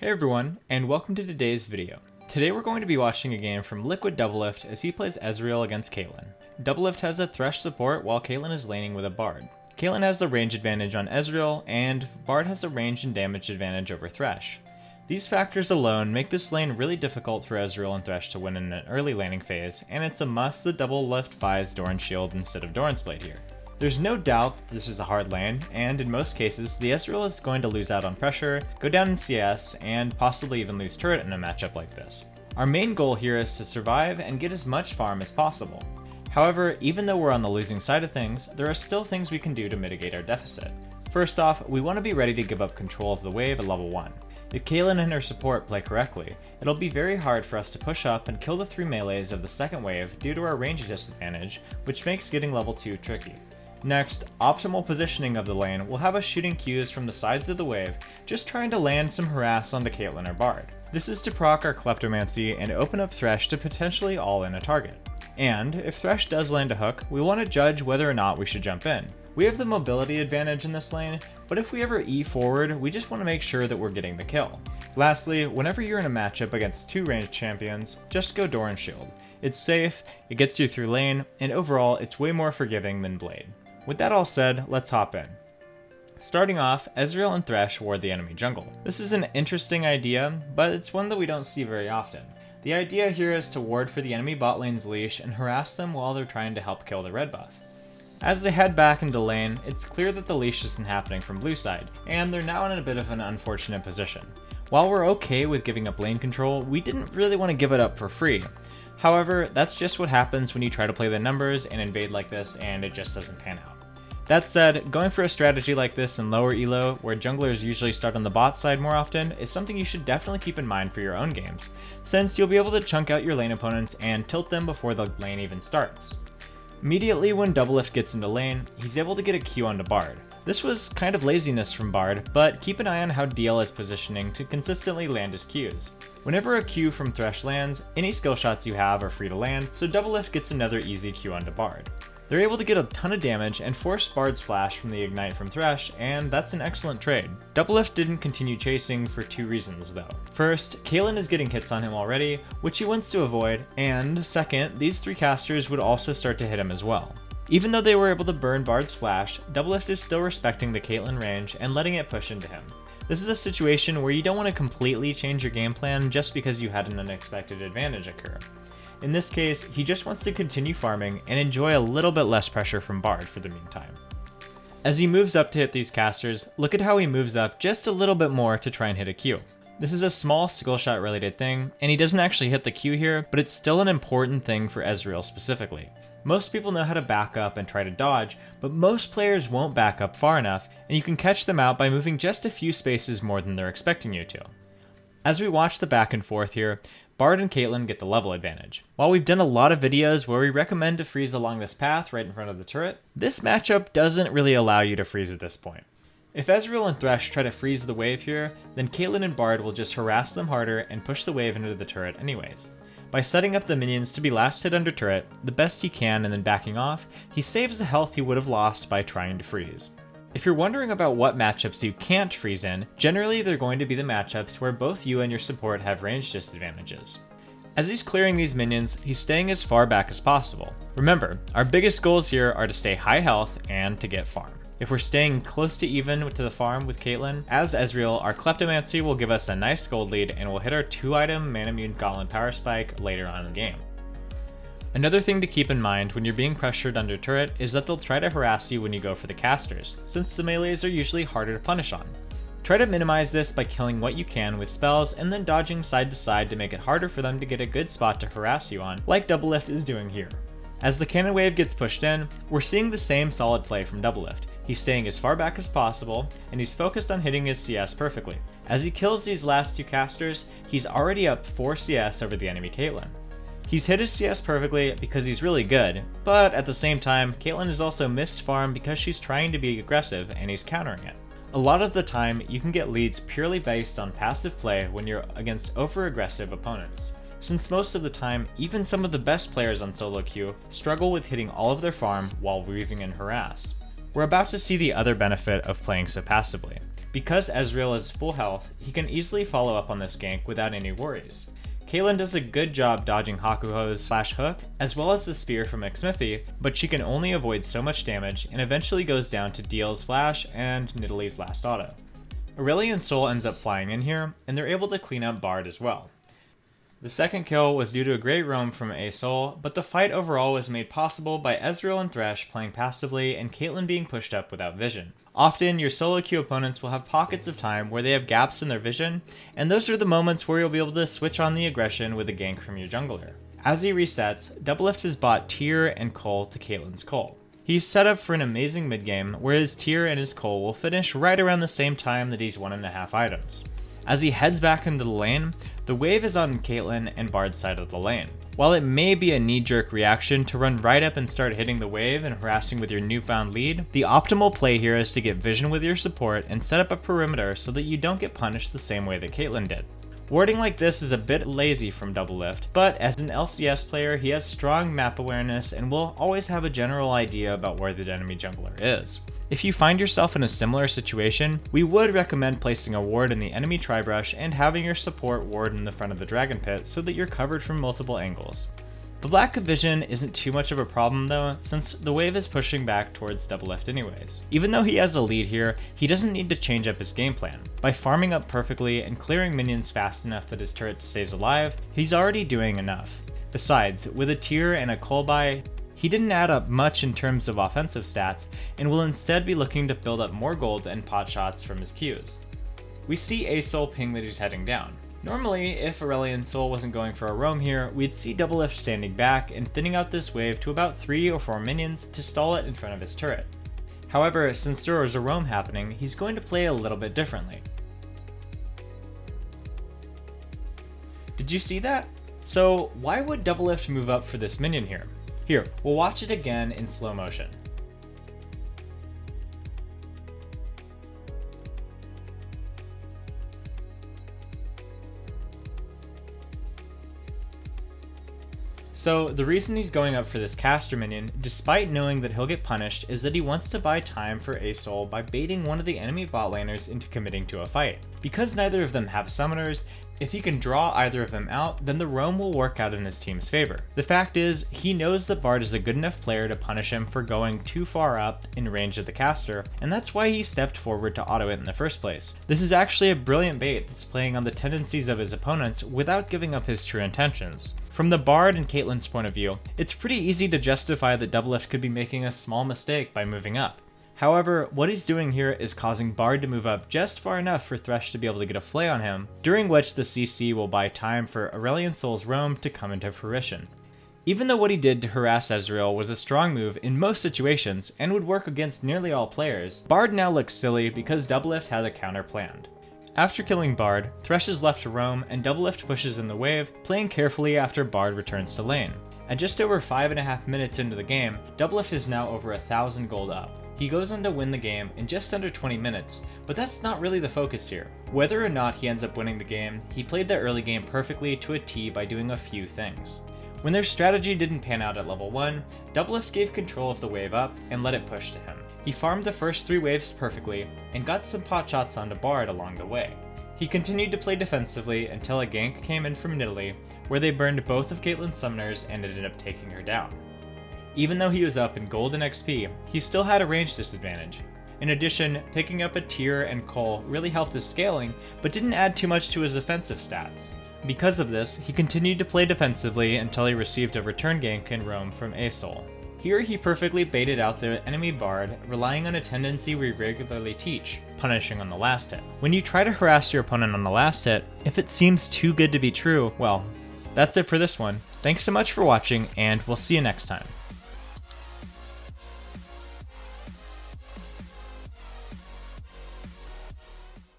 Hey everyone, and welcome to today's video. Today we're going to be watching a game from Liquid Doublelift as he plays Ezreal against Caitlyn. Doublelift has a Thresh support while Caitlyn is laning with a Bard. Caitlyn has the range advantage on Ezreal, and Bard has a range and damage advantage over Thresh. These factors alone make this lane really difficult for Ezreal and Thresh to win in an early laning phase, and it's a must that Doublelift buys Doran's Shield instead of Doran's Blade here. There's no doubt that this is a hard lane, and in most cases, the Ezreal is going to lose out on pressure, go down in CS, and possibly even lose turret in a matchup like this. Our main goal here is to survive and get as much farm as possible. However, even though we're on the losing side of things, there are still things we can do to mitigate our deficit. First off, we want to be ready to give up control of the wave at level 1. If Caitlyn and her support play correctly, it'll be very hard for us to push up and kill the 3 melees of the second wave due to our range disadvantage, which makes getting level 2 tricky. Next, optimal positioning of the lane will have us shooting Qs from the sides of the wave, just trying to land some harass onto Caitlyn or Bard. This is to proc our Kleptomancy and open up Thresh to potentially all-in a target. And if Thresh does land a hook, we want to judge whether or not we should jump in. We have the mobility advantage in this lane, but if we ever E forward, we just want to make sure that we're getting the kill. Lastly, whenever you're in a matchup against 2 ranged champions, just go Doran's Shield. It's safe, it gets you through lane, and overall, it's way more forgiving than Blade. With that all said, let's hop in. Starting off, Ezreal and Thresh ward the enemy jungle. This is an interesting idea, but it's one that we don't see very often. The idea here is to ward for the enemy bot lane's leash and harass them while they're trying to help kill the red buff. As they head back into lane, it's clear that the leash isn't happening from blue side, and they're now in a bit of an unfortunate position. While we're okay with giving up lane control, we didn't really want to give it up for free. However, that's just what happens when you try to play the numbers and invade like this and it just doesn't pan out. That said, going for a strategy like this in lower elo, where junglers usually start on the bot side more often, is something you should definitely keep in mind for your own games, since you'll be able to chunk out your lane opponents and tilt them before the lane even starts. Immediately when Doublelift gets into lane, he's able to get a Q onto Bard. This was kind of laziness from Bard, but keep an eye on how DL is positioning to consistently land his Qs. Whenever a Q from Thresh lands, any skill shots you have are free to land, so Doublelift gets another easy Q onto Bard. They're able to get a ton of damage and force Bard's flash from the ignite from Thresh, and that's an excellent trade. Doublelift didn't continue chasing for 2 reasons though. First, Caitlyn is getting hits on him already, which he wants to avoid, and second, these 3 casters would also start to hit him as well. Even though they were able to burn Bard's flash, Doublelift is still respecting the Caitlyn range and letting it push into him. This is a situation where you don't want to completely change your game plan just because you had an unexpected advantage occur. In this case, he just wants to continue farming and enjoy a little bit less pressure from Bard for the meantime. As he moves up to hit these casters, look at how he moves up just a little bit more to try and hit a Q. This is a small skill shot related thing, and he doesn't actually hit the Q here, but it's still an important thing for Ezreal specifically. Most people know how to back up and try to dodge, but most players won't back up far enough, and you can catch them out by moving just a few spaces more than they're expecting you to. As we watch the back and forth here, Bard and Caitlyn get the level advantage. While we've done a lot of videos where we recommend to freeze along this path right in front of the turret, this matchup doesn't really allow you to freeze at this point. If Ezreal and Thresh try to freeze the wave here, then Caitlyn and Bard will just harass them harder and push the wave into the turret anyways. By setting up the minions to be last hit under turret, the best he can and then backing off, he saves the health he would have lost by trying to freeze. If you're wondering about what matchups you can't freeze in, generally they're going to be the matchups where both you and your support have range disadvantages. As he's clearing these minions, he's staying as far back as possible. Remember, our biggest goals here are to stay high health and to get farm. If we're staying close to even to the farm with Caitlyn, as Ezreal, our Kleptomancy will give us a nice gold lead and we'll hit our 2-item Manamune Gauntlet Power Spike later on in the game. Another thing to keep in mind when you're being pressured under turret is that they'll try to harass you when you go for the casters, since the melees are usually harder to punish on. Try to minimize this by killing what you can with spells and then dodging side to side to make it harder for them to get a good spot to harass you on, like Doublelift is doing here. As the cannon wave gets pushed in, we're seeing the same solid play from Doublelift. He's staying as far back as possible, and he's focused on hitting his CS perfectly. As he kills these last 2 casters, he's already up 4 CS over the enemy Caitlyn. He's hit his CS perfectly because he's really good, but at the same time, Caitlyn has also missed farm because she's trying to be aggressive and he's countering it. A lot of the time, you can get leads purely based on passive play when you're against over-aggressive opponents. Since most of the time, even some of the best players on solo queue struggle with hitting all of their farm while weaving in harass. We're about to see the other benefit of playing so passively. Because Ezreal is full health, he can easily follow up on this gank without any worries. Caitlyn does a good job dodging Hakuho's flash hook, as well as the spear from Xmithy, but she can only avoid so much damage and eventually goes down to DL's flash and Nidalee's last auto. Aurelion Sol ends up flying in here, and they're able to clean up Bard as well. The second kill was due to a great roam from A-Sol, but the fight overall was made possible by Ezreal and Thresh playing passively and Caitlyn being pushed up without vision. Often, your solo queue opponents will have pockets of time where they have gaps in their vision, and those are the moments where you'll be able to switch on the aggression with a gank from your jungler. As he resets, Doublelift has bought Tyr and Cole to Caitlyn's Cole. He's set up for an amazing mid game, where his Tyr and his Cole will finish right around the same time that he's 1.5 items. As he heads back into the lane, the wave is on Caitlyn and Bard's side of the lane. While it may be a knee-jerk reaction to run right up and start hitting the wave and harassing with your newfound lead, the optimal play here is to get vision with your support and set up a perimeter so that you don't get punished the same way that Caitlyn did. Warding like this is a bit lazy from Doublelift, but as an LCS player, he has strong map awareness and will always have a general idea about where the enemy jungler is. If you find yourself in a similar situation, we would recommend placing a ward in the enemy tri-brush and having your support ward in the front of the dragon pit so that you're covered from multiple angles. The lack of vision isn't too much of a problem though, since the wave is pushing back towards Doublelift anyways. Even though he has a lead here, he doesn't need to change up his game plan. By farming up perfectly and clearing minions fast enough that his turret stays alive, he's already doing enough. Besides, with a Tyr and a Cole buy, he didn't add up much in terms of offensive stats, and will instead be looking to build up more gold and pot shots from his Qs. We see A-Sol ping that he's heading down. Normally, if Aurelion Sol wasn't going for a roam here, we'd see Doublelift standing back and thinning out this wave to about 3 or 4 minions to stall it in front of his turret. However, since there was a roam happening, he's going to play a little bit differently. Did you see that? So why would Doublelift move up for this minion here? Here, we'll watch it again in slow motion. So the reason he's going up for this caster minion, despite knowing that he'll get punished, is that he wants to buy time for A-Sol by baiting one of the enemy bot laners into committing to a fight. Because neither of them have summoners, if he can draw either of them out, then the roam will work out in his team's favor. The fact is, he knows that Bard is a good enough player to punish him for going too far up in range of the caster, and that's why he stepped forward to auto it in the first place. This is actually a brilliant bait that's playing on the tendencies of his opponents without giving up his true intentions. From the Bard and Caitlyn's point of view, it's pretty easy to justify that Doublelift could be making a small mistake by moving up. However, what he's doing here is causing Bard to move up just far enough for Thresh to be able to get a flay on him, during which the CC will buy time for Aurelion Sol's roam to come into fruition. Even though what he did to harass Ezreal was a strong move in most situations and would work against nearly all players, Bard now looks silly because Doublelift had a counter planned. After killing Bard, Thresh is left to roam and Doublelift pushes in the wave, playing carefully after Bard returns to lane. At just over 5.5 minutes into the game, Doublelift is now over 1,000 gold up. He goes on to win the game in just under 20 minutes, but that's not really the focus here. Whether or not he ends up winning the game, he played the early game perfectly to a T by doing a few things. When their strategy didn't pan out at level 1, Doublelift gave control of the wave up and let it push to him. He farmed the first 3 waves perfectly and got some pot shots onto Bard along the way. He continued to play defensively until a gank came in from Nidalee, where they burned both of Caitlyn's summoners and ended up taking her down. Even though he was up in gold and XP, he still had a range disadvantage. In addition, picking up a Tyr and Cole really helped his scaling, but didn't add too much to his offensive stats. Because of this, he continued to play defensively until he received a return gank and roam from A-Sol. Here he perfectly baited out the enemy Bard, relying on a tendency we regularly teach, punishing on the last hit. When you try to harass your opponent on the last hit, if it seems too good to be true, well, that's it for this one. Thanks so much for watching, and we'll see you next time.